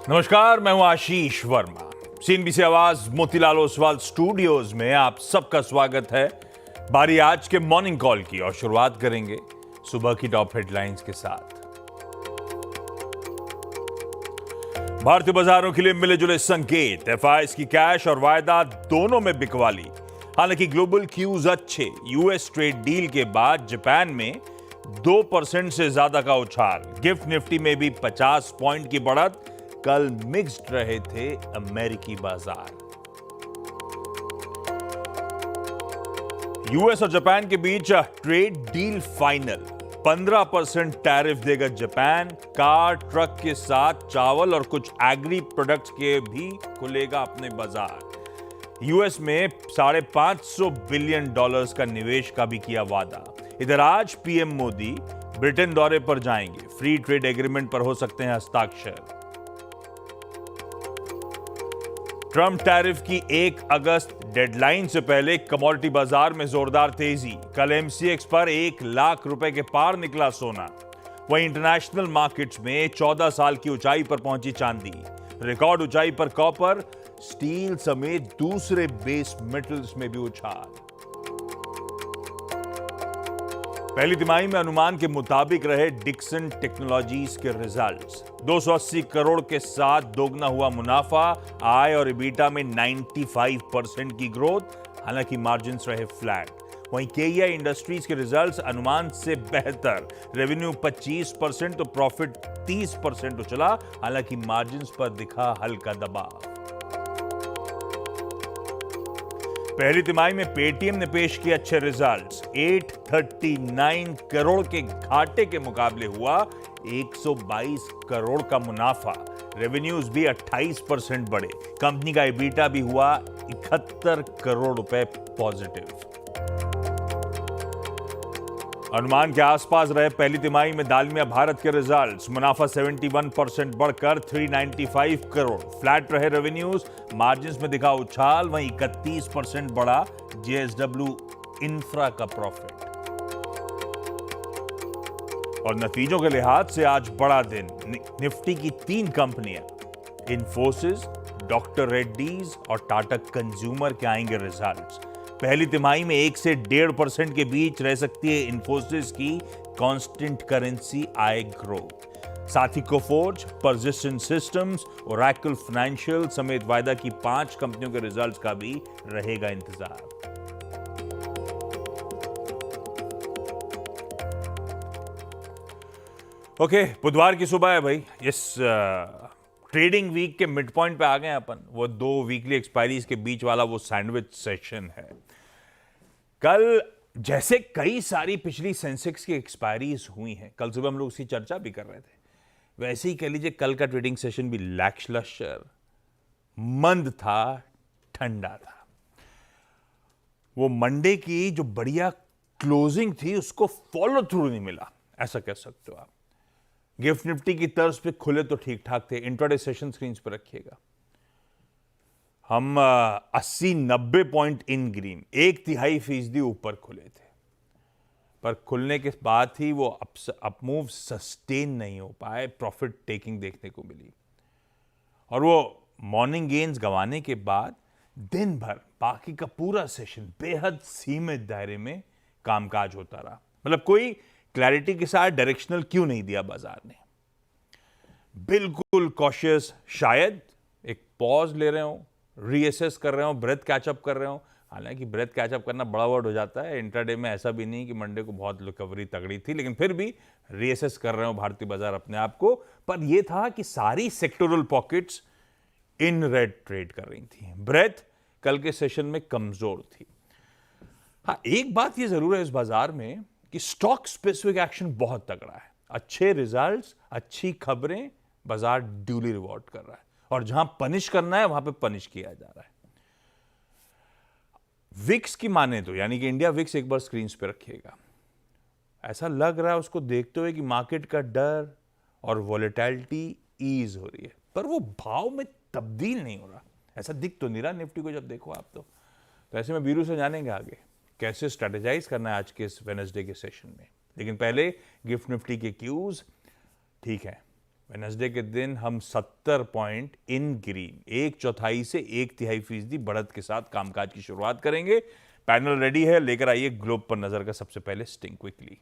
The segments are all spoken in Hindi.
नमस्कार, मैं हूं आशीष वर्मा। सीएनबीसी आवाज मोतीलाल ओसवाल स्टूडियोज में आप सबका स्वागत है। बारी आज के मॉर्निंग कॉल की और शुरुआत करेंगे सुबह की टॉप हेडलाइंस के साथ। भारतीय बाजारों के लिए मिले जुले संकेत, एफआईआई की कैश और वायदा दोनों में बिकवाली। हालांकि ग्लोबल क्यूज अच्छे, यूएस ट्रेड डील के बाद जापान में 2% से ज्यादा का उछाल। गिफ्ट निफ्टी में भी 50 पॉइंट की बढ़त। कल मिक्स्ड रहे थे अमेरिकी बाजार। यूएस और जापान के बीच ट्रेड डील फाइनल। 15% टैरिफ देगा जापान। कार, ट्रक के साथ चावल और कुछ एग्री प्रोडक्ट्स के भी खुलेगा अपने बाजार। यूएस में $550 बिलियन का निवेश का भी किया वादा। इधर आज पीएम मोदी ब्रिटेन दौरे पर जाएंगे। फ्री ट्रेड एग्रीमेंट पर हो सकते हैं हस्ताक्षर। ट्रंप टैरिफ की 1 अगस्त डेडलाइन से पहले कमोडिटी बाजार में जोरदार तेजी। कल एमसीएक्स पर 1 लाख रुपए के पार निकला सोना। वहीं इंटरनेशनल मार्केट्स में 14 साल की ऊंचाई पर पहुंची चांदी। रिकॉर्ड ऊंचाई पर कॉपर, स्टील समेत दूसरे बेस मेटल्स में भी उछाल। पहली तिमाही में अनुमान के मुताबिक रहे डिक्सन टेक्नोलॉजीज के रिजल्ट्स। 280 करोड़ के साथ दोगुना हुआ मुनाफा। आय और इबीटा में 95% की ग्रोथ। हालांकि मार्जिन्स रहे फ्लैट। वहीं केईआई इंडस्ट्रीज के रिजल्ट्स अनुमान से बेहतर। रेवेन्यू 25% तो प्रॉफिट 30% उछला। हालांकि मार्जिन्स पर दिखा हल्का दबाव। पहली तिमाही में पेटीएम ने पेश किए अच्छे रिजल्ट्स। 839 करोड़ के घाटे के मुकाबले हुआ 122 करोड़ का मुनाफा। रेवेन्यूज भी 28% बढ़े। कंपनी का इबीटा भी हुआ 71 करोड़ रुपए पॉजिटिव। अनुमान के आसपास रहे पहली तिमाही में दालमिया भारत के रिजल्ट्स। मुनाफा 71% बढ़कर 395 करोड़। फ्लैट रहे रेवेन्यूज। मार्जिन्स में दिखा उछाल। वहीं 31% बढ़ा जेएसडब्ल्यू इंफ्रा का प्रॉफिट। और नतीजों के लिहाज से आज बड़ा दिन। निफ्टी की 3 कंपनियां इन्फोसिस, डॉक्टर रेड्डीज और टाटा कंज्यूमर के आएंगे रिजल्ट्स। पहली तिमाही में 1 से 1.5% के बीच रह सकती है इन्फोसिस की कांस्टेंट करेंसी आय ग्रोथ। साथ ही Coforge, Persistent Systems, Oracle Financial समेत वायदा की 5 कंपनियों के रिजल्ट्स का भी रहेगा इंतजार। ओके, बुधवार की सुबह है भाई। इस ट्रेडिंग वीक के मिड पॉइंट पे आ गए अपन। वो 2 वीकली एक्सपायरीज के बीच वाला वो सैंडविच सेशन है। कल जैसे कई सारी पिछली सेंसेक्स की एक्सपायरीज हुई हैं, कल सुबह हम लोग उसकी चर्चा भी कर रहे थे, वैसे ही कह लीजिए कल का ट्रेडिंग सेशन भी लैक्सलश्यर, मंद था, ठंडा था। वो मंडे की जो बढ़िया क्लोजिंग थी उसको फॉलो थ्रू नहीं मिला, ऐसा कह सकते हो आप। गिफ्ट निफ्टी की तर्ज पे खुले तो ठीक ठाक थे। इंट्राडे सेशन स्क्रीन पर रखिएगा। हम 80-90 पॉइंट इन ग्रीन, 1/3% ऊपर खुले थे। पर खुलने के बाद ही वो अपमूव सस्टेन नहीं हो पाए। प्रॉफिट टेकिंग देखने को मिली। और वो मॉर्निंग गेन्स गंवाने के बाद दिन भर बाकी का पूरा सेशन बेहद सीमित दायरे में कामकाज होता रहा। मतलब कोई क्लैरिटी के साथ डायरेक्शनल क्यों नहीं दिया बाजार ने। बिल्कुल कॉशियस, शायद एक पॉज ले रहे हो, रीअसेस कर रहे हो, ब्रेथ कैचअप कर रहे हो। हालांकि ब्रेथ कैचअप करना बड़ा वर्ड हो जाता है। इंट्राडे में ऐसा भी नहीं कि मंडे को बहुत रिकवरी तगड़ी थी, लेकिन फिर भी रीअसेस कर रहे हो भारतीय बाजार अपने आप को। पर यह था कि सारी sectoral pockets in red trade कर रही थी। ब्रेथ कल के सेशन में कमजोर थी। हाँ, एक बात यह जरूर है इस बाजार में कि स्टॉक स्पेसिफिक एक्शन बहुत तगड़ा है। अच्छे रिजल्ट्स, अच्छी खबरें, बाजार ड्यूली रिवॉर्ड कर रहा है। और जहां पनिश करना है वहां पे पनिश किया जा रहा है। विक्स की माने तो, यानी कि इंडिया विक्स एक बार स्क्रीन पे रखिएगा। ऐसा लग रहा है उसको देखते हुए कि मार्केट का डर और वॉलेटिलिटी ईज हो रही है, पर वो भाव में तब्दील नहीं हो रहा। ऐसा दिख तो नहीं रहा निफ्टी को जब देखो आप। तो ऐसे में बीरू से जानेंगे आगे कैसे स्ट्रेटेजाइज करना है आज के इस वेडनेसडे के सेशन में। लेकिन पहले गिफ्ट निफ्टी के क्यूज ठीक है। वेडनेसडे के दिन हम 70 पॉइंट इन ग्रीन, 1/4 से 1/3% बढ़त के साथ कामकाज की शुरुआत करेंगे। पैनल रेडी है, लेकर आइए ग्लोब पर नजर का सबसे पहले स्टिंग क्विकली।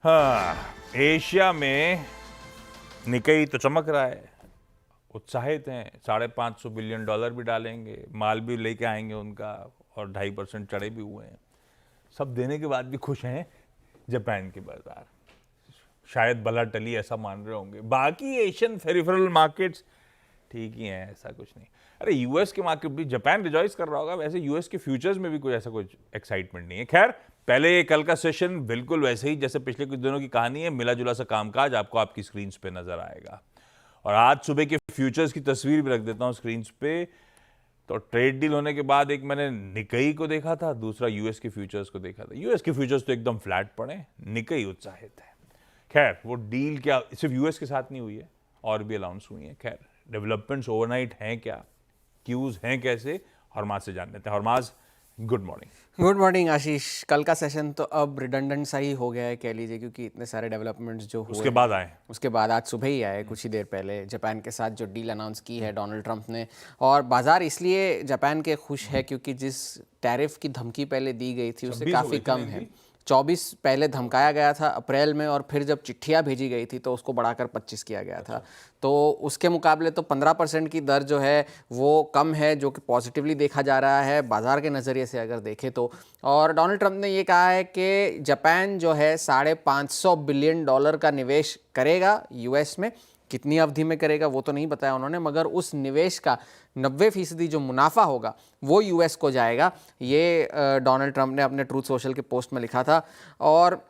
हाँ, एशिया में निकेई तो चमक रहा है, उत्साहित हैं, $550 बिलियन भी डालेंगे, माल भी लेके आएंगे उनका, और 2.5% चढ़े भी हुए हैं। सब देने के बाद भी खुश हैं जापान के बाजार, शायद बला टली ऐसा मान रहे होंगे। बाकी एशियन फेरिफेरल मार्केट्स ठीक ही हैं, ऐसा कुछ नहीं। अरे यूएस के मार्केट भी, जापान रिजॉइस कर रहा होगा, वैसे यूएस के फ्यूचर्स में भी कोई ऐसा कुछ एक्साइटमेंट नहीं है। खैर, पहले कल का सेशन बिल्कुल वैसे ही जैसे पिछले कुछ दिनों की कहानी है, मिला जुला सा कामकाज आपको आपकी स्क्रीन पे नजर आएगा। और आज सुबह के फ्यूचर्स की तस्वीर भी रख देता हूं स्क्रीन पे। तो ट्रेड डील होने के बाद एक मैंने निकेई को देखा था, दूसरा यूएस के फ्यूचर्स को देखा था। यूएस के फ्यूचर्स तो एकदम फ्लैट पड़े, निकेई उत्साहित है। खैर, वो डील क्या सिर्फ यूएस के साथ नहीं हुई है, और भी अनाउंस हुई है। खैर, डेवलपमेंट्स ओवरनाइट हैं क्या, क्यूज हैं कैसे, हरमाज से जान लेते हैं। हरमाज, गुड मॉर्निंग। गुड मॉर्निंग आशीष। कल का सेशन तो अब रिडंडेंट सा ही हो गया है कह लीजिए, क्योंकि इतने सारे डेवलपमेंट्स जो हुए उसके बाद आए, उसके बाद आज सुबह ही आए कुछ ही देर पहले जापान के साथ जो डील अनाउंस की है डोनाल्ड ट्रंप ने। और बाजार इसलिए जापान के खुश है क्योंकि जिस टैरिफ की धमकी पहले दी गई थी उससे काफ़ी कम है। 24 पहले धमकाया गया था अप्रैल में, और फिर जब चिट्ठियाँ भेजी गई थी तो उसको बढ़ाकर 25 किया गया था। तो उसके मुकाबले तो 15% की दर जो है वो कम है, जो कि पॉजिटिवली देखा जा रहा है बाजार के नज़रिए से अगर देखें तो। और डोनाल्ड ट्रंप ने ये कहा है कि जापान जो है $550 बिलियन का निवेश करेगा यूएस में। कितनी अवधि में करेगा वो तो नहीं बताया उन्होंने, मगर उस निवेश का 90% जो मुनाफा होगा वो यूएस को जाएगा। ये डोनाल्ड ट्रंप ने अपने ट्रूथ सोशल के पोस्ट में लिखा था। और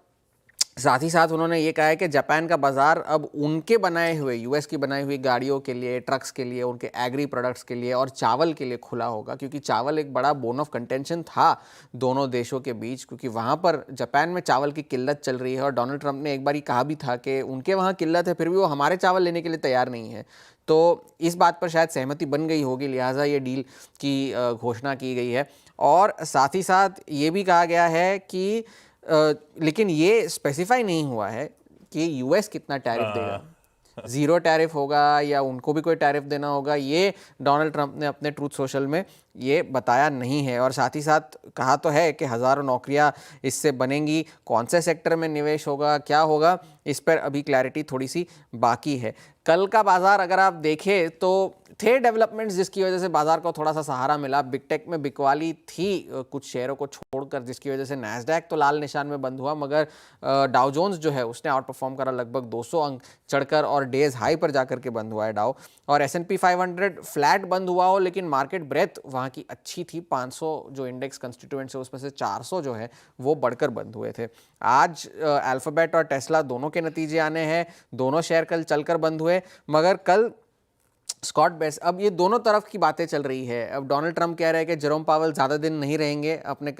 साथ ही साथ उन्होंने ये कहा है कि जापान का बाज़ार अब उनके बनाए हुए, यूएस की बनाई हुई गाड़ियों के लिए, ट्रक्स के लिए, उनके एग्री प्रोडक्ट्स के लिए और चावल के लिए खुला होगा, क्योंकि चावल एक बड़ा बोन ऑफ कंटेंशन था दोनों देशों के बीच, क्योंकि वहाँ पर जापान में चावल की किल्लत चल रही है। और डोनाल्ड ट्रंप ने एक बार ही कहा भी था कि उनके वहाँ किल्लत है, फिर भी वो हमारे चावल लेने के लिए तैयार नहीं है। तो इस बात पर शायद सहमति बन गई होगी, लिहाजा ये डील की घोषणा की गई है। और साथ ही साथ ये भी कहा गया है कि लेकिन ये स्पेसिफाई नहीं हुआ है कि यूएस कितना टैरिफ देगा, ज़ीरो टैरिफ होगा या उनको भी कोई टैरिफ देना होगा, ये डोनाल्ड ट्रंप ने अपने ट्रूथ सोशल में ये बताया नहीं है। और साथ ही साथ कहा तो है कि हज़ारों नौकरियां इससे बनेंगी, कौन से सेक्टर में निवेश होगा, क्या होगा, इस पर अभी क्लैरिटी थोड़ी सी बाकी है। कल का बाजार अगर आप देखें तो थे डेवलपमेंट्स जिसकी वजह से बाजार को थोड़ा सा सहारा मिला। बिग टेक में बिकवाली थी कुछ शेयरों को छोड़कर, जिसकी वजह से नैस्डैक तो लाल निशान में बंद हुआ, मगर डाउ जोन्स जो है उसने आउट परफॉर्म करा, लगभग 200 अंक चढ़कर और डेज हाई पर जाकर के बंद हुआ है डाउ। और S&P 500 फ्लैट बंद हुआ हो, लेकिन मार्केट ब्रेथ वहाँ की अच्छी थी। 500 जो इंडेक्स कंस्टिट्यूएंट्स है उसमें से 400 जो है वो बढ़कर बंद हुए थे। आज अल्फाबेट और टेस्ला दोनों के नतीजे आने हैं, दोनों शेयर कल चलकर बंद हुए, मगर कल स्कॉट बेसेंट, अब ये दोनों तरफ की बातें चल रही है। अब डोनाल्ड ट्रंप कह रहे हैं कि जेरोम पावेल ज़्यादा दिन नहीं रहेंगे अपने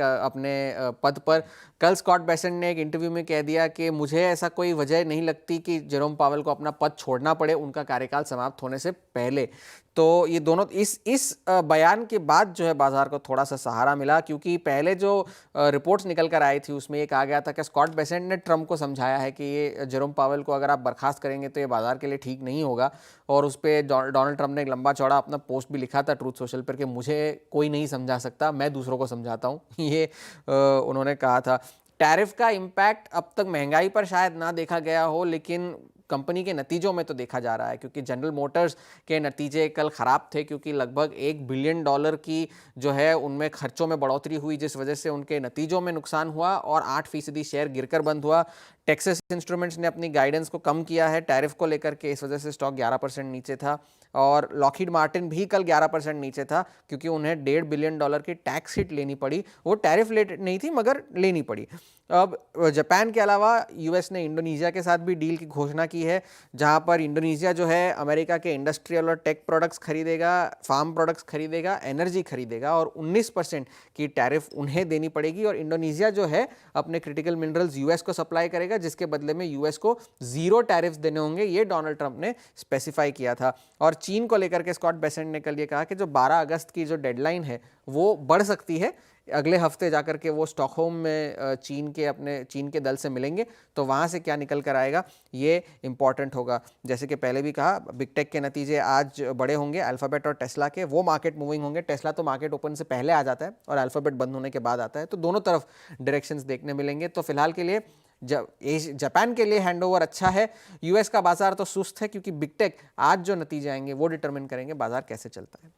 पद पर। कल स्कॉट बेसेंट ने एक इंटरव्यू में कह दिया कि मुझे ऐसा कोई वजह नहीं लगती कि जेरोम पावेल को अपना पद छोड़ना पड़े उनका कार्यकाल समाप्त होने से पहले। तो ये दोनों इस बयान के बाद जो है बाजार को थोड़ा सा सहारा मिला, क्योंकि पहले जो रिपोर्ट्स निकल कर आई थी उसमें ये कहा गया था कि स्कॉट बेसेंट ने ट्रंप को समझाया है कि ये जेरोम पावेल को अगर आप बर्खास्त करेंगे तो ये बाजार के लिए ठीक नहीं होगा। और उस पर डोनाल्ड ट्रंप ने एक लंबा चौड़ा अपना पोस्ट भी लिखा था ट्रूथ सोशल पर कि मुझे कोई नहीं समझा सकता, मैं दूसरों को समझाता हूँ, ये उन्होंने कहा था। टैरिफ का इम्पैक्ट अब तक महंगाई पर शायद ना देखा गया हो, लेकिन कंपनी के नतीजों में तो देखा जा रहा है, क्योंकि जनरल मोटर्स के नतीजे कल ख़राब थे, क्योंकि लगभग $1 बिलियन की जो है उनमें खर्चों में बढ़ोतरी हुई, जिस वजह से उनके नतीजों में नुकसान हुआ और 8% शेयर गिरकर बंद हुआ। टेक्सास इंस्ट्रूमेंट्स ने अपनी गाइडेंस को कम किया है टैरिफ को लेकर के, इस वजह से स्टॉक 11% नीचे था। और लॉकहीड मार्टिन भी कल 11% नीचे था, क्योंकि उन्हें $1.5 बिलियन की टैक्स हिट लेनी पड़ी। वो टैरिफ रिलेटेड नहीं थी मगर लेनी पड़ी। अब जापान के अलावा यूएस ने इंडोनेशिया के साथ भी डील की घोषणा की है, जहां पर इंडोनेशिया जो है अमेरिका के इंडस्ट्रियल और टेक प्रोडक्ट्स खरीदेगा, फार्म प्रोडक्ट्स खरीदेगा, एनर्जी खरीदेगा, और 19% की टैरिफ उन्हें देनी पड़ेगी। और इंडोनेशिया जो है अपने क्रिटिकल मिनरल्स यूएस को सप्लाई करेगा, जिसके बदले में यूएस को 0 टैरिफ्स देने होंगे, ये डोनाल्ड ट्रंप ने स्पेसिफाई किया था। और चीन को लेकर के स्कॉट बेसेंट ने कल ये कहा कि जो 12 अगस्त की जो डेडलाइन है वो बढ़ सकती है, अगले हफ्ते जाकर के वो स्टॉकहोम में चीन के दल से मिलेंगे, तो वहाँ से क्या निकल कर आएगा ये इंपॉर्टेंट होगा। जैसे कि पहले भी कहा, बिग टेक के नतीजे आज बड़े होंगे, अल्फ़ाबेट और टेस्ला के, वो मार्केट मूविंग होंगे। टेस्ला तो मार्केट ओपन से पहले आ जाता है और अल्फ़ाबेट बंद होने के बाद आता है, तो दोनों तरफ डायरेक्शंस देखने मिलेंगे। तो फिलहाल के लिए जापान के लिए हैंडओवर अच्छा है। यूएस का बाजार तो सुस्त है, क्योंकि बिग टेक आज जो नतीजे आएंगे वो डिटरमिन करेंगे बाजार कैसे चलता है।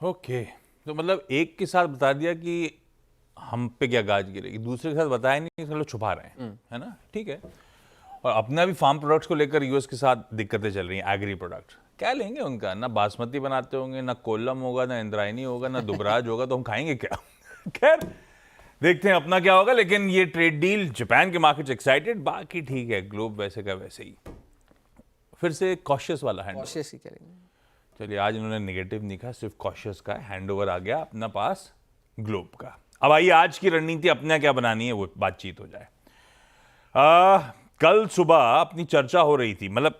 ओके, तो मतलब एक के साथ बता दिया कि हम पे क्या गाज गिरेगी, दूसरे के साथ बताया नहीं, चलो छुपा रहे हैं, है ना, ठीक है। और अपना भी फार्म प्रोडक्ट्स को लेकर यूएस के साथ दिक्कतें चल रही हैं। एग्री प्रोडक्ट क्या लेंगे उनका, ना बासमती बनाते होंगे, ना कोलम होगा, ना इंद्रायणी होगा, ना दुबराज होगा, तो हम खाएंगे क्या? खैर देखते हैं अपना क्या होगा। लेकिन ये ट्रेड डील, जापान के मार्केट्स एक्साइटेड, बाकी ठीक है, ग्लोब वैसे का वैसे ही। फिर से कॉशियस वाला हैंड, कॉशियस ही करेंगे। चलिए आज इन्होंने नेगेटिव नहीं कहा, सिर्फ कॉशियस का हैंडओवर आ गया अपना पास ग्लोब का। अब आइए आज की रणनीति अपने क्या बनानी है वो बातचीत हो जाए। कल सुबह अपनी चर्चा हो रही थी, मतलब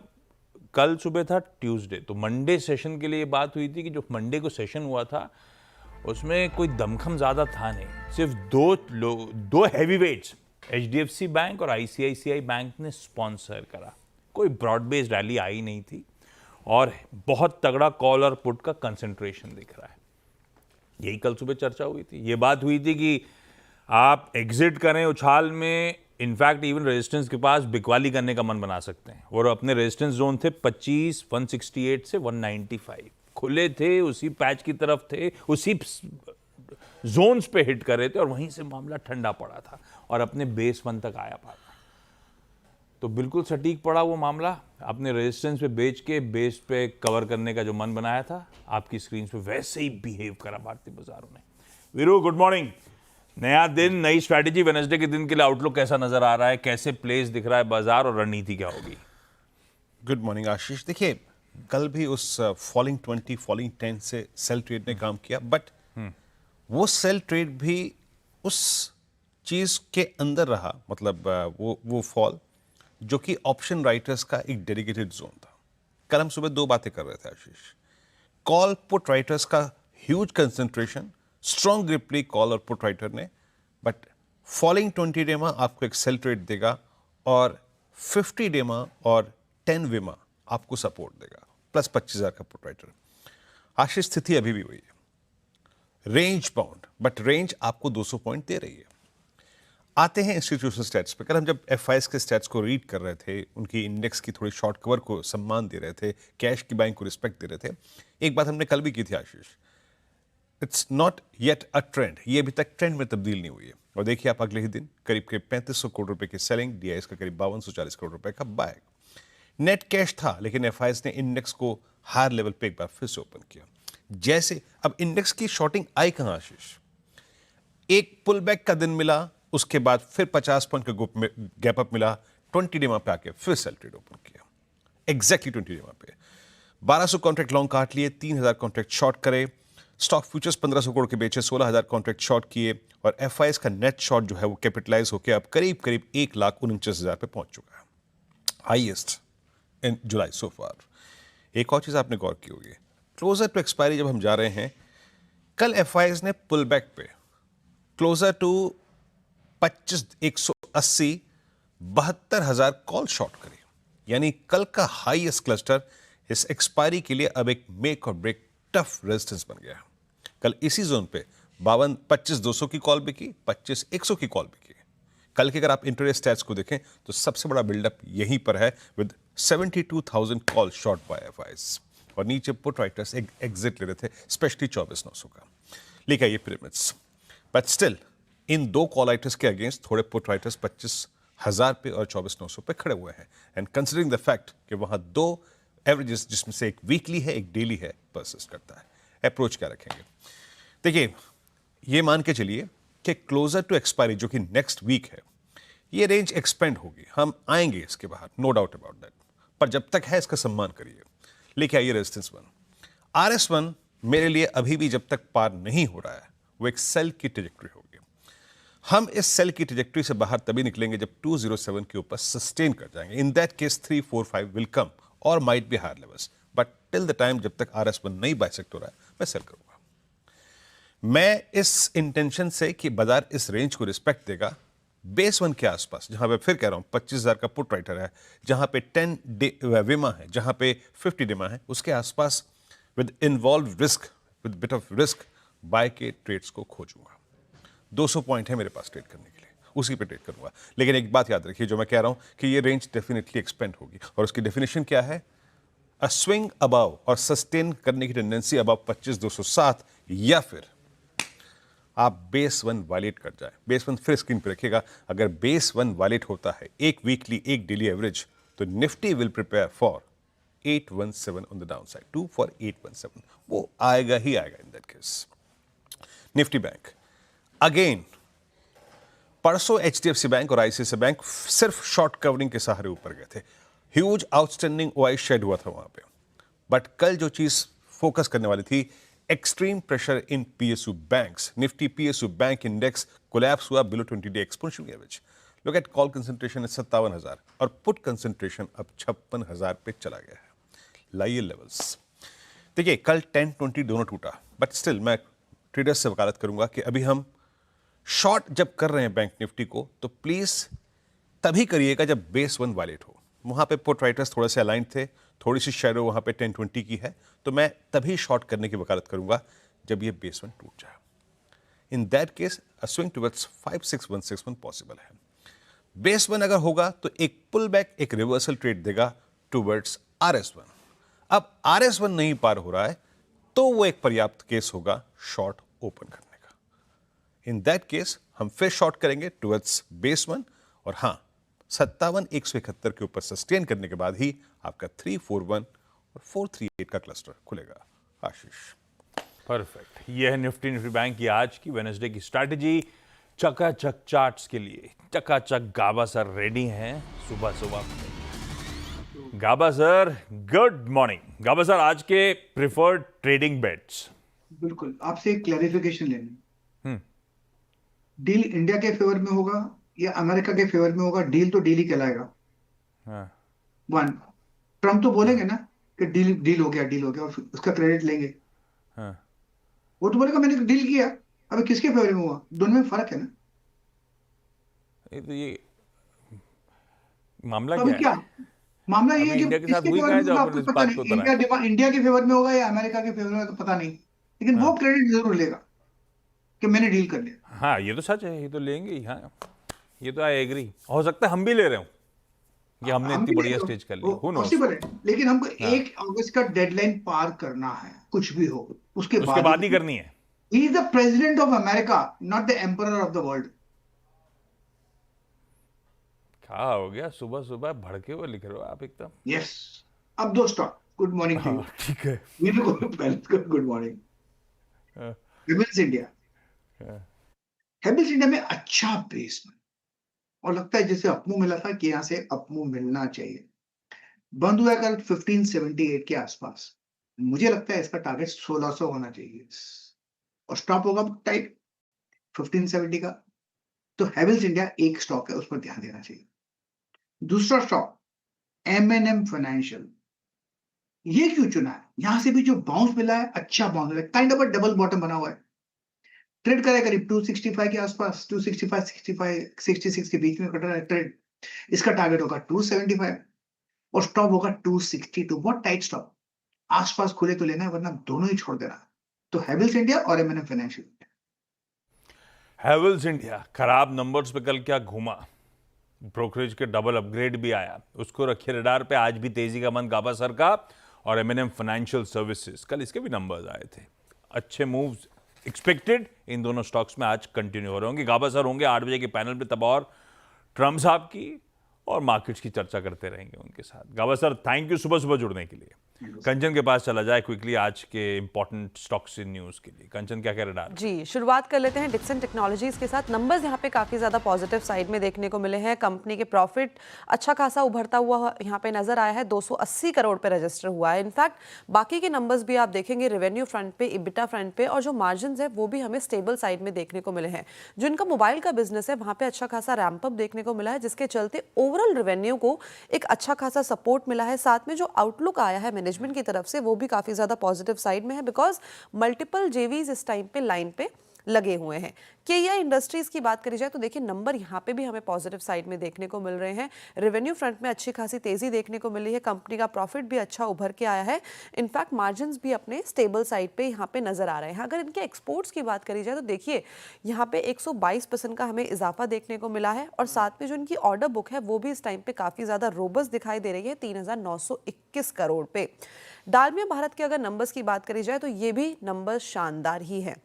कल सुबह था ट्यूसडे, तो मंडे सेशन के लिए बात हुई थी कि जो मंडे को सेशन हुआ था उसमें कोई दमखम ज्यादा था नहीं, सिर्फ दो हैवी वेट्स एचडीएफसी बैंक और आईसीआईसीआई बैंक ने स्पॉन्सर करा। कोई ब्रॉड बेस्ड रैली आई नहीं थी और बहुत तगड़ा कॉल और पुट का कंसंट्रेशन दिख रहा है। यही कल सुबह चर्चा हुई थी। ये बात हुई थी कि आप एग्जिट करें उछाल में, इनफैक्ट इवन रेजिस्टेंस के पास बिकवाली करने का मन बना सकते हैं। और अपने रेजिस्टेंस जोन थे 25, 168 से 195 खुले थे, उसी पैच की तरफ थे, उसी जोन्स पे हिट कर रहे थे और वहीं से मामला ठंडा पड़ा था और अपने बेस 1 तक आया पाता। तो बिल्कुल सटीक पड़ा वो मामला। अपने रेजिस्टेंस पे बेच के बेस पे कवर करने का जो मन बनाया था, आपकी स्क्रीन पे वैसे ही बिहेव करा भारतीय बाजारों ने। Veeru good morning. नया दिन, नई स्ट्रैटेजी, वेडनेसडे के दिन के लिए आउटलुक कैसा नजर आ रहा है, कैसे प्लेस दिख रहा है बाजार और रणनीति क्या होगी? गुड मॉर्निंग आशीष। देखिए कल भी उस फॉलिंग 20 फॉलिंग 10 से सेल ट्रेड ने काम किया, बट वो सेल ट्रेड भी उस चीज के अंदर रहा, मतलब वो फॉल जो कि ऑप्शन राइटर्स का एक डेडिकेटेड जोन था। कल हम सुबह 2 बातें कर रहे थे आशीष। कॉल पुट राइटर्स का ह्यूज कंसंट्रेशन, स्ट्रॉन्ग ग्रिप ली कॉल और पुट राइटर ने, बट फॉलिंग 20 डे में आपको एक सेल ट्रेड देगा और 50 डे में और 10 वे में आपको सपोर्ट देगा, प्लस 25,000 का पुट राइटर। आशीष स्थिति अभी भी वही है, रेंज बाउंड, बट रेंज आपको 200 पॉइंट दे रही है। आते हैं इंस्टीट्यूशनल स्टैट्स पे। कल हम जब एफआईएस के स्टैट्स को रीड कर रहे थे, उनकी इंडेक्स की थोड़ी शॉर्ट कवर को सम्मान दे रहे थे, कैश की बाइंग को रिस्पेक्ट दे रहे थे, एक बात हमने कल भी की थी Ashish, it's not yet a trend, ये अभी तक ट्रेंड में तब्दील नहीं हुई है। और देखिए आप अगले ही दिन करीब 3500 करोड़ रुपए की सेलिंग, डीआईएस का करीब 5240 करोड़ रुपए का बाय। नेट कैश था, लेकिन एफआईएस ने इंडेक्स को हायर लेवल पे एक बार फिर से ओपन किया। जैसे अब इंडेक्स की शॉर्टिंग आई कहां आशीष, एक पुल बैक का दिन मिला, उसके बाद फिर 50 पॉइंट का गैप अप मिला, 20 डे पे आके फिर सेल ट्रेड ओपन किया, एग्जैक्टली 20 डे पे 1200 कॉन्ट्रैक्ट लॉन्ग काट लिए, 3000 कॉन्ट्रैक्ट शॉर्ट करे, स्टॉक फ्यूचर्स 1500 करोड़ के बेचे, 16000 कॉन्ट्रैक्ट शॉर्ट किए और एफआईएस का नेट शॉर्ट जो है वो कैपिटलाइज होकर अब करीब करीब 1,49,000 पे पहुंच चुका है, हाईएस्ट इन जुलाई सो फार। एक और चीज आपने गौर की होगी, क्लोजर टू एक्सपायरी जब हम जा रहे हैं, कल एफआईएस ने पुल बैक पे क्लोजर टू 180 72,000 कॉल शॉर्ट करी, यानी कल का हाईएस्ट क्लस्टर इस एक्सपायरी के लिए अब एक मेक और ब्रेक टफ रेजिस्टेंस बन गया। कल इसी जोन पे 25,200 की कॉल भी की, 25,100 की कॉल भी की। कल के अगर आप इंटरडे स्टैट्स को देखें तो सबसे बड़ा बिल्डअप यहीं पर है with 72,000 call short by FIS और नीचे पुट राइटर्स एक एग्जिट ले रहे थे, स्पेशली 24,900 का लेकर ये pyramids. But still in 2 call writers के अगेंस्ट थोड़े पुट राइटर्स 25,000 पे और 24,900 पे खड़े हुए हैं। एंड कंसिडरिंग द फैक्ट कि वहां 2 एवरेजेस जिसमें से एक वीकली है एक डेली है परसिस्ट करता है, अप्रोच क्या रखेंगे? देखिए ये मान के चलिए कि क्लोजर टू एक्सपायरी जो कि नेक्स्ट वीक है, ये रेंज एक्सपेंड होगी, हम आएंगे इसके बाहर, नो डाउट अबाउट दैट, पर जब तक है इसका सम्मान करिए। लेके आइए रेजिस्टेंस 1, RS1 मेरे लिए अभी भी जब तक पार नहीं हो रहा है वो एक सेल की ट्रेजेक्टरी होगी। हम इस सेल की ट्रेजेक्टरी से बाहर तभी निकलेंगे जब 207 के ऊपर सस्टेन कर जाएंगे। In that case 3, 4, 5 will come और might be higher levels, but till the time जब तक RS1 नहीं बाइसेक्ट हो रहा है मैं सेल करूंगा। मैं इस इंटेंशन से कि बाजार इस रेंज को रिस्पेक्ट देगा, बेस 1 के आसपास, जहां पे फिर कह रहा हूं 25,000 का पुट राइटर है, जहां पे 10 विमा है, जहां पे 50 डिमा है, उसके आसपास with involve risk, with bit of risk, buy के ट्रेड्स को खोजूंगा। 200 पॉइंट है मेरे पास ट्रेड करने के लिए, उसी पे ट्रेड करूंगा। लेकिन एक बात याद रखिए, जो मैं कह रहा हूं कि ये रेंज डेफिनेटली एक्सपेंड होगी, और उसकी डेफिनेशन क्या है? अ स्विंग अबव और सस्टेन करने की टेंडेंसी अबव 25,207, या फिर आप बेस 1 वायलेट कर जाए। बेस 1 फिर स्क्रीन पे रखिएगा। अगर बेस 1 वायलेट होता है, एक वीकली एक डेली एवरेज, तो Nifty will prepare for 817 on the down side, 2 for 817, वो आएगा ही आएगा इन that case. Nifty bank again, परसों एचडीएफसी बैंक और आईसीआईसीआई बैंक सिर्फ शॉर्ट कवरिंग के सहारे ऊपर गए थे। ह्यूज आउटस्टैंडिंग ओआई शेड हुआ था वहां पे। बट कल जो चीज फोकस करने वाली थी, extreme pressure in PSU banks. Nifty PSU bank index collapse हुआ बिलो 20-डे exponential average. Look at call concentration 57,000 और पुट कंसंट्रेशन अब 56,000 पे चला गया है। लाइए लेवल्स देखिए, कल 10-20 दोनों टूटा, बट स्टिल मैं ट्रेडर्स से वकालत करूंगा कि अभी हम शॉर्ट जब कर रहे हैं बैंक निफ्टी को, तो प्लीज तभी करिएगा जब बेस 1 वायलेट हो। वहां पे पुट राइटर्स थोड़े से अलाइंड थे, थोड़ी सी शेडो वहां पे 10-20 की है, तो मैं तभी शॉर्ट करने की वकालत करूंगा जब ये बेस 1 टूट जाए। इन that case a swing towards 56161 possible है। बेस 1 अगर होगा तो एक पुल बैक, एक रिवर्सल ट्रेड देगा टुवर्ड्स RS1। अब RS1 नहीं पार हो रहा है तो वो एक पर्याप्त केस होगा शॉर्ट ओपन करने का। इन दैट केस हम फिर शॉर्ट करेंगे टुवर्ड्स बेस 1, और हां 57,171 के ऊपर सस्टेन करने के बाद ही आपका 341 और 438 का क्लस्टर खुलेगा। आशीष, परफेक्ट। यह है निफ्टी बैंक की आज की वेडनेसडे की स्ट्रैटेजी। चकाचक चार्ट्स के लिए चकाचक गाबा सर रेडी हैं सुबह सुबह। गाबा सर, गुड मॉर्निंग। गाबा सर, आज के प्रिफर्ड ट्रेडिंग बेट्स। बिल्कुल, आपसे एक क्लैरिफिकेशन लेनी। डील इंडिया के फेवर में होगा या अमेरिका के फेवर में होगा? डील तो डील ही कहलाएगा। हाँ। 1, ट्रम्प तो बोलेंगे ना कि डील हो गया, और फिर उसका क्रेडिट लेंगे। हाँ। वो तो बोलेगा मैंने डील किया। अबे किसके फेवर में हुआ? दोनों में फर्क है ना। ये मामला तो अभी क्या है? क्या मामला ये है कि इंडिया के साथ किसके हुई फेवर क्या है में जो होगा अपन आपको इस पता बात नहीं। को उतरा? इंडिया के फेवर में होगा या अमेरिका के फेवर में, तो पता नहीं, लेकिन वो क्रेडिट जरूर लेगा कि मैंने डील कर लिया। हाँ, ये तो सच है, ये तो लेंगे ही। हाँ, ये तो आई एग्री। हो सकता है हम भी ले रहे हो कि हमने इतनी बढ़िया स्टेज कर ली। Who knows? पॉसिबल है, लेकिन हमको 1 अगस्त का डेडलाइन पार करना है, कुछ भी हो उसके बाद ही करनी है। He is the president of America, not the emperor of the world. क्या हो गया? सुबह सुबह भड़के हुए लिख रहे हो आप एकदम। Yes. अब दो stock. Good morning to you. ठीक है। मेरे को पहले good morning. Havells India. Havells India में अच्छा प्लेसमेंट, और लगता है जैसे अपमूव मिला था कि यहां से अपमूव मिलना चाहिए। बंद हुआ कल 1578 के आसपास। मुझे लगता है इसका टारगेट 1600 होना चाहिए, और स्टॉप होगा टाइट 1570 का। तो हेवल्स इंडिया एक स्टॉक है, उस पर ध्यान देना चाहिए। दूसरा स्टॉक M&M फाइनेंशियल। ये क्यों चुना है? यहां से भी जो बाउंस मिला है, अच्छा बाउंस मिला है, kind of a double bottom बना हुआ है। ट्रेड करेगा करीब 265 के आसपास, 265, 65, 66 के बीच में कट रहा है ट्रेड। इसका टारगेट होगा 275 और स्टॉप होगा 262। बहुत टाइट स्टॉप, आसपास खुले तो लेना है, वरना दोनों ही छोड़ देना। तो हेवल्स इंडिया और M&M फाइनेंशियल। हेवल्स इंडिया खराब नंबर्स पे कल क्या घूमा, ब्रोकरेज के डबल अपग्रेड भी आया, उसको रखिए रडार पे। आज भी तेजी का मंद गाबा सर का, और M&M फाइनेंशियल सर्विसेज कल इसके भी नंबर्स आए थे। अच्छे मूव्स एक्सपेक्टेड इन दोनों स्टॉक्स में आज कंटिन्यू हो रहे होंगे। गाबा सर होंगे 8 बजे के पैनल पे, तब और ट्रम्प साहब की और मार्केट्स की चर्चा करते रहेंगे उनके साथ। गाबा सर, थैंक यू सुबह सुबह जुड़ने के लिए। कंचन के पास चला जाए क्विकली आज के इंपॉर्टेंट स्टॉक्स इन न्यूज के लिए। कंचन, क्या कह रहे हैं? जी, शुरुआत कर लेते हैं डिक्सन टेक्नोलॉजीज के साथ। नंबर्स यहाँ पे काफ़ी ज़्यादा पॉजिटिव साइड में देखने को मिले हैं। कंपनी के प्रॉफिट अच्छा खासा उभरता हुआ यहाँ पे नजर आया है, 280 करोड़ पे रजिस्टर हुआ है। इनफैक्ट बाकी के नंबर्स भी आप देखेंगे, रेवेन्यू फ्रंट पे, इबिटा फ्रंट पे, और जो मार्जिन है वो भी हमें स्टेबल साइड में देखने को मिले हैं। जो इनका मोबाइल का बिजनेस है वहाँ पे अच्छा खासा रैंप अप देखने को मिला है, जिसके चलते ओवरऑल रेवेन्यू को एक अच्छा खासा सपोर्ट मिला है। साथ में जो आउटलुक आया है मैनेजमेंट मैनेजमेंट की तरफ से वो भी काफ़ी ज़्यादा पॉजिटिव साइड में है, बिकॉज मल्टीपल जेवीज इस टाइम पे लाइन पे लगे हुए हैं। केईआई इंडस्ट्रीज की बात करी जाए तो देखिए नंबर यहाँ पे भी हमें पॉजिटिव साइड में देखने को मिल रहे हैं। रेवेन्यू फ्रंट में अच्छी खासी तेजी देखने को मिली है, कंपनी का प्रॉफिट भी अच्छा उभर के आया है, इनफैक्ट मार्जिन्स भी अपने स्टेबल साइड पे यहाँ पे नजर आ रहे हैं। अगर इनके एक्सपोर्ट्स की बात करी जाए तो देखिए यहाँ पे 122% का हमें इजाफा देखने को मिला है, और साथ में जो इनकी ऑर्डर बुक है वो भी इस टाइम पे काफी ज्यादा रोबस्ट दिखाई दे रही है, 3,921 करोड़ पे। डालमिया भारत के अगर नंबर्स की बात करी जाए तो ये भी नंबर शानदार ही है।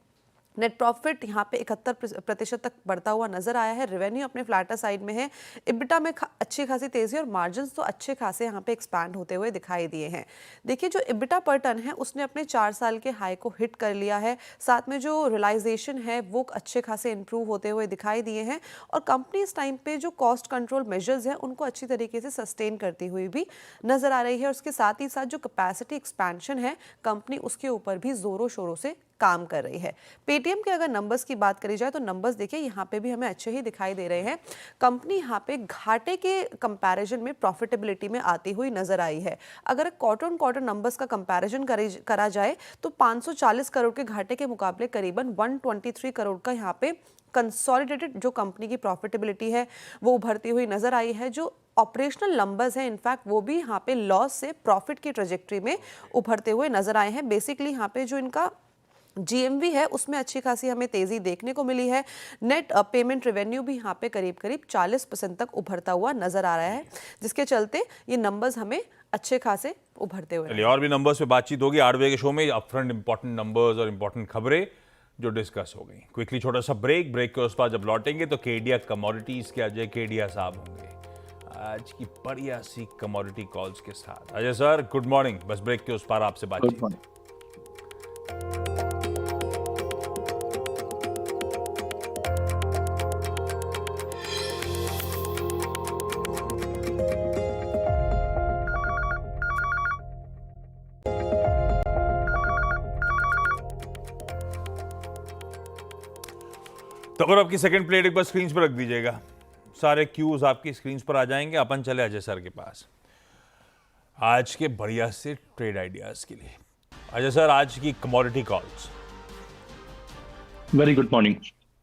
नेट प्रॉफिट यहाँ पे 71% तक बढ़ता हुआ नजर आया है, रेवेन्यू अपने फ्लैटर साइड में है, इबिटा में अच्छी खासी तेजी, और मार्जिन्स तो अच्छे खासे यहाँ पे एक्सपैंड होते हुए दिखाई दिए हैं। देखिए जो इबिटा पर टन है उसने अपने 4 साल के हाई को हिट कर लिया है, साथ में जो रियलाइजेशन है वो अच्छे खासे इंप्रूव होते हुए दिखाई दिए हैं, और कंपनी इस टाइम पे जो कॉस्ट कंट्रोल मेजर्स हैं उनको अच्छी तरीके से सस्टेन करती हुई भी नजर आ रही है, और उसके साथ ही साथ जो कैपेसिटी एक्सपेंशन है कंपनी उसके ऊपर भी जोरों शोरों से काम कर रही है। पेटीएम के अगर नंबर्स की बात करी जाए तो नंबर्स देखिए यहाँ पे भी हमें अच्छे ही दिखाई दे रहे हैं। कंपनी यहाँ पे घाटे के कंपैरिजन में प्रॉफिटेबिलिटी में आती हुई नजर आई है। अगर क्वार्टर ऑन क्वार्टर नंबर्स का कंपैरिजन करा जाए तो 540 करोड़ के घाटे के मुकाबले करीबन 123 करोड़ का यहाँ पे कंसोलिडेटेड जो कंपनी की प्रॉफिटेबिलिटी है वो उभरती हुई नजर आई है। जो ऑपरेशनल नंबर्स हैं इनफैक्ट वो भी यहाँ पे लॉस से प्रॉफिट की ट्रेजेक्टरी में उभरते हुए नजर आए हैं। बेसिकली यहाँ पे जो इनका जीएमवी है उसमें अच्छी खासी हमें तेजी देखने को मिली है। नेट पेमेंट रेवेन्यू भी यहाँ पे करीब करीब 40% तक उभरता हुआ नजर आ रहा है, जिसके चलते ये नंबर्स हमें अच्छे खासे उभरते हुए। चलिए और भी नंबर्स पे बातचीत होगी 8 बजे के शो में। अपफ्रंट इंपॉर्टेंट नंबर्स और इंपॉर्टेंट खबरें जो डिस्कस हो गई। क्विकली छोटा सा ब्रेक के उस बाद जब लौटेंगे तो केडिया कमोडिटीज के अजय केडिया साहब होंगे आज की बढ़िया सी कमोडिटी कॉल्स के साथ। Ajay sir good morning. बस ब्रेक के उस पार आपसे बातचीत। तो अगर आपकी सेकंड प्लेट एक बार स्क्रीन पर रख दीजिएगा, सारे क्यूज आपकी स्क्रीन पर आ जाएंगे। अपन चले अजय सर के पास आज के बढ़िया से ट्रेड आइडियाज के लिए। अजय सर आज की commodity calls. Very good morning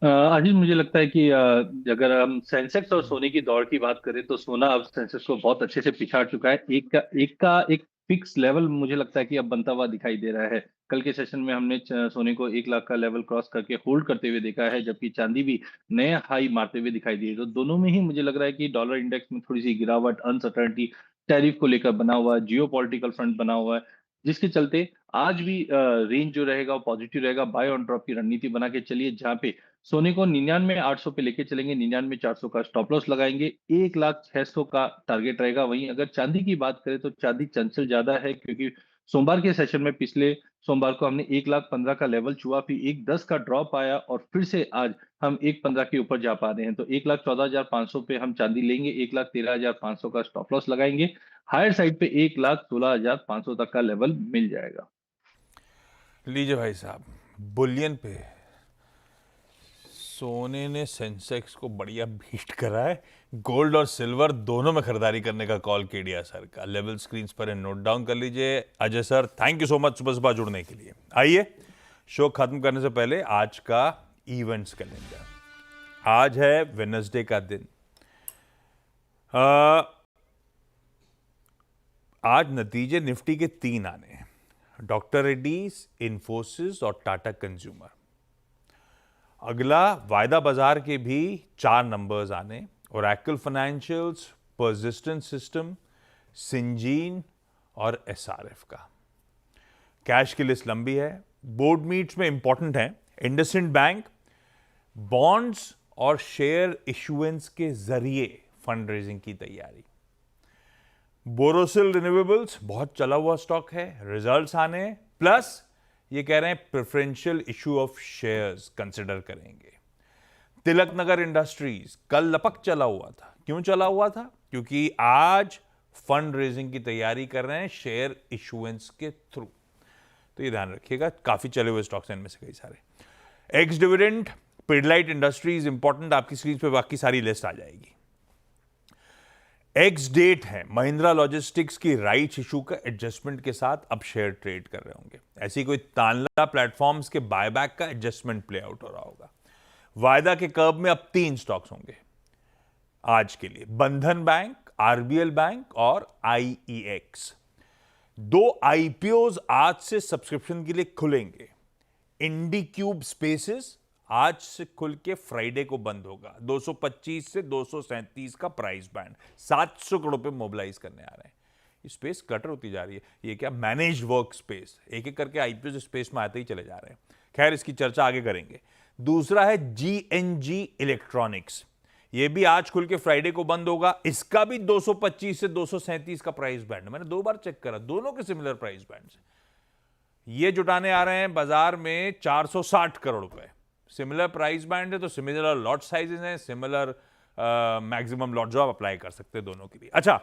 Ashish. मुझे लगता है कि अगर हम सेंसेक्स और सोने की दौड़ की बात करें तो सोना अब सेंसेक्स को बहुत अच्छे से पिछाड़ चुका है। एक फिक्स लेवल मुझे लगता है कि अब बनता हुआ दिखाई दे रहा है। कल के सेशन में हमने सोने को 1 लाख का लेवल क्रॉस करके होल्ड करते हुए देखा है, जबकि चांदी भी नए हाई मारते हुए दिखाई दी है। तो दोनों में ही मुझे लग रहा है कि डॉलर इंडेक्स में थोड़ी सी गिरावट, अनसर्टेनिटी, टैरिफ को लेकर बना हुआ है, जियो पॉलिटिकल फ्रंट बना हुआ है, जिसके चलते आज भी रेंज जो रहेगा वो पॉजिटिव रहेगा। बाय ऑन ड्रॉप की रणनीति बना के चलिए, जहां पे सोने को 99,800 पे लेके चलेंगे, 99,400 का स्टॉप लॉस लगाएंगे, 1,06,000 का टारगेट रहेगा। वहीं अगर चांदी की बात करें तो चांदी चंचल ज्यादा है, क्योंकि सोमवार के सेशन में पिछले सोमवार को हमने 1,15,000 का लेवल छुआ, फिर 1,10 का ड्रॉप आया और फिर से आज हम 1,15,000 के ऊपर जा पा रहे हैं। तो 1,14,500 पे हम चांदी लेंगे, 1,13,500 का स्टॉप लॉस लगाएंगे। हायर साइड पे 1,16,500 तक का लेवल मिल जाएगा। लीजिए भाई साहब, बुलियन पे सोने ने सेंसेक्स को बढ़िया बीट करा है। गोल्ड और सिल्वर दोनों में खरीदारी करने का कॉल केडिया सर का लेवल स्क्रीन पर नोट डाउन कर लीजिए। Ajay sir thank you so much सुबह सुबह जुड़ने के लिए। आइए शो खत्म करने से पहले आज का इवेंट्स कैलेंडर। आज है वेडनेसडे का दिन। आज नतीजे निफ्टी के 3 आने हैं, डॉक्टर रेड्डीज, इन्फोसिस और टाटा कंज्यूमर। अगला वायदा बाजार के भी 4 नंबर्स आने, Oracle financials, persistent system, Syngene और एसआरएफ का। कैश की लिस्ट लंबी है। बोर्ड मीट्स में इंपॉर्टेंट है इंडसइंड बैंक, बॉन्ड्स और शेयर इशुएंस के जरिए फंड रेजिंग की तैयारी। बोरोसिल रिन्यूएबल्स बहुत चला हुआ स्टॉक है, रिजल्ट्स आने, प्लस ये कह रहे हैं preferential issue of shares consider करेंगे। तिलक नगर इंडस्ट्रीज कल लपक चला हुआ था। क्यों चला हुआ था? क्योंकि आज फंड रेजिंग की तैयारी कर रहे हैं शेयर इशुएंस के थ्रू। तो ये ध्यान रखिएगा, काफी चले हुए स्टॉक्स हैं इनमें से कई सारे। X dividend, Pidilite industries important, आपकी स्क्रीन पे बाकी सारी लिस्ट आ जाएगी। एक्स डेट है, महिंद्रा लॉजिस्टिक्स की राइट्स इशू का एडजस्टमेंट के साथ अब शेयर ट्रेड कर रहे होंगे। ऐसी कोई तांला प्लेटफॉर्म्स के बायबैक का एडजस्टमेंट प्ले आउट हो रहा होगा। वायदा के कर्व में अब 3 स्टॉक्स होंगे आज के लिए, बंधन बैंक, आरबीएल बैंक और आईईएक्स। 2 आईपीओज आज से सब्सक्रिप्शन के लिए खुलेंगे। इंडीक्यूब स्पेसेस आज से खुल के फ्राइडे को बंद होगा। 225 से 237 का प्राइस बैंड, 700 करोड़ पे मोबिलाइज करने आ रहे हैं। ये स्पेस क्लटर होती जा रही है। ये क्या मैनेज वर्क स्पेस, एक एक करके आईपीओ स्पेस में आते ही चले जा रहे हैं। खैर, इसकी चर्चा आगे करेंगे। दूसरा है जीएनजी इलेक्ट्रॉनिक्स, ये भी आज खुल के फ्राइडे को बंद होगा। इसका भी 225 से 237 का प्राइस बैंड, मैंने 2 बार चेक करा, दोनों के सिमिलर प्राइस बैंड से। ये जुटाने आ रहे हैं बाजार में 460 करोड़ रुपए। सिमिलर प्राइस बैंड है तो सिमिलर लॉट साइजेस हैं, सिमिलर मैक्सिमम लॉट जो आप अप्लाई कर सकते हैं दोनों के लिए। अच्छा,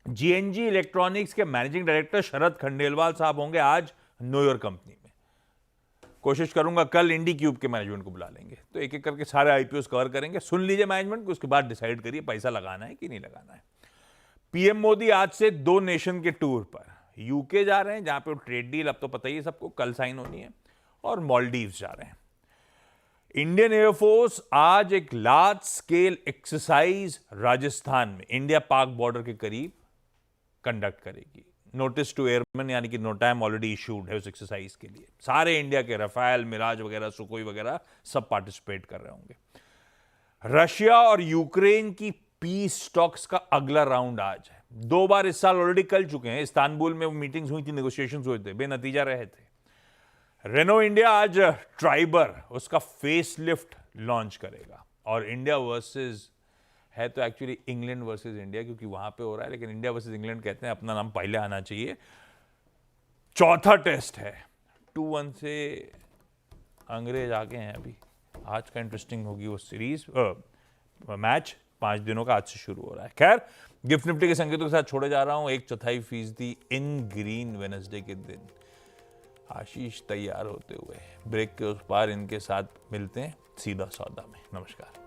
जीएनजी इलेक्ट्रॉनिक्स के मैनेजिंग डायरेक्टर शरद खंडेलवाल साहब होंगे आज न्यू ईयर कंपनी में। कोशिश करूंगा कल इंडीक्यूब के मैनेजमेंट को बुला लेंगे, तो एक एक करके सारे आईपीओ कवर करेंगे। सुन लीजिए मैनेजमेंट को, उसके बाद डिसाइड करिए पैसा लगाना है कि नहीं लगाना है। पीएम मोदी आज से 2 नेशन के टूर पर, यूके जा रहे हैं जहां पे ट्रेड डील अब तो पता ही है सबको कल साइन होनी है, और मालदीव्स जा रहे हैं। इंडियन एयरफोर्स आज एक लार्ज स्केल एक्सरसाइज राजस्थान में इंडिया पाक बॉर्डर के करीब कंडक्ट करेगी। नोटिस टू एयरमैन यानी कि नोटैम ऑलरेडी इशूड है उस एक्सरसाइज के लिए। सारे इंडिया के रफाल, मिराज वगैरह, सुकोई वगैरह सब पार्टिसिपेट कर रहे होंगे। रशिया और यूक्रेन की पीस टॉक्स का अगला राउंड आज है। 2 बार इस साल ऑलरेडी कर चुके हैं। इस्तांबुल में वो मीटिंग्स हुई थी, नेगोशिएशंस हुए थे, बेनतीजा रहे थे। रेनो इंडिया आज ट्राइबर उसका फेसलिफ्ट लॉन्च करेगा, और इंडिया वर्सेस है तो एक्चुअली इंग्लैंड वर्सेस इंडिया, क्योंकि वहां पे हो रहा है, लेकिन इंडिया वर्सेस इंग्लैंड कहते हैं, अपना नाम पहले आना चाहिए। चौथा टेस्ट है, 2-1 से अंग्रेज आगे हैं अभी। आज का इंटरेस्टिंग होगी वो सीरीज, मैच 5 दिनों का आज से शुरू हो रहा है। खैर, गिफ्ट निफ्टी के संकेतों के साथ छोड़े जा रहा हूं 1/4% इन ग्रीन वेडनेसडे के दिन। आशीष तैयार होते हुए ब्रेक के उस पार इनके साथ मिलते हैं सीधा सौदा में। नमस्कार।